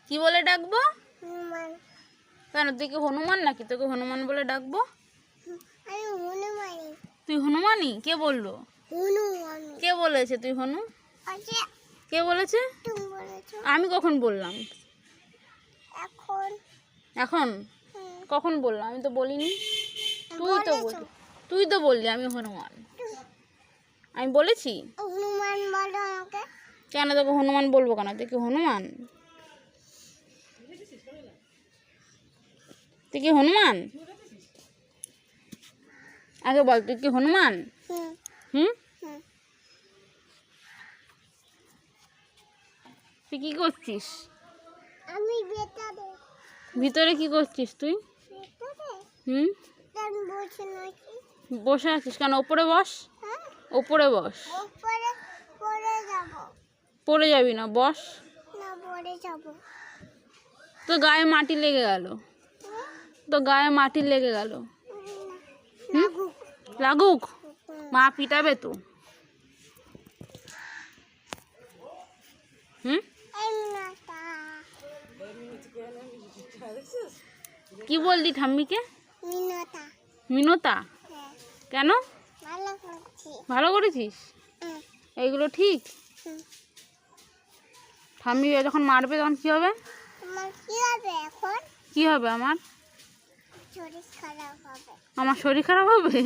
কি বলে ডাকবো? হনুমান। কেন, তুই কি হনুমান নাকি তোকে হনুমান বলে ডাকবো? আমি হনুমানি। তুই হনুমানি? কে বললো? হনুমানি। কে বলেছে তুই হনু? আচ্ছা, কে বলেছে? তুমি বলেছো। আমি কখন বললাম? এখন। এখন কখন বললাম? আমি তো বলিনি। তুই তো বললি আমি হনুমান। আমি বলেছি? হনুমান বলো আমাকে। কেন তোকে হনুমান বলবো কেন? তুই কি হনুমান? তুই কি হনুমান? আগে বল, তুই কি হনুমান? হুম, তুই কি করছিস? আমি ভেতরে। ভিতরে কি করছিস তুই? হুম, বসে আছিস কেন? ওপরে বস। ওপরে বস। পড়ে যাবি না, বস। তো গায়ে মাটি লেগে গেল। তো গায়ে মাটি লেগে গেল। লাগুক, মা পিটাবে তো। হুম, কি বললি ঠাম্মিকে? মিনতা? কেন? ভালো করেছিস? এইগুলো ঠিক? ঠাম্মি যখন মারবে তখন কি হবে? কি হবে আমার? আমার শরীর খারাপ হবে?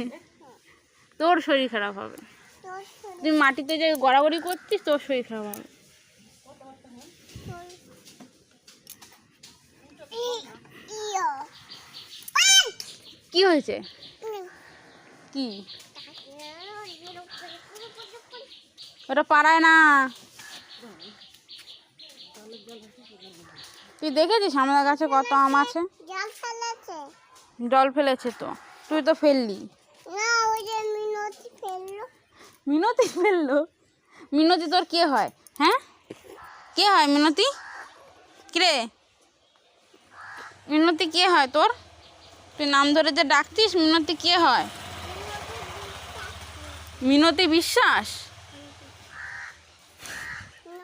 তোর শরীর খারাপ হবে। তুই মাটিতে যে গড়াগড়ি করছিস, তোর শরীর খারাপ হবে। কি হয়েছে? কি? ওটা পারায় না। তুই দেখেছিস আমাদের গাছে কত আম আছে? জল ফেলেছে তো, তুই তো ফেললি। মিনতি ফেললো? মিনতি তোর কে হয়? হ্যাঁ, কে হয় মিনতি? কিরে, মিনতি কে হয় তোর? তুই নাম ধরে যে ডাকছিস, মিনতি কে হয়? মিনতি বিশ্বাস?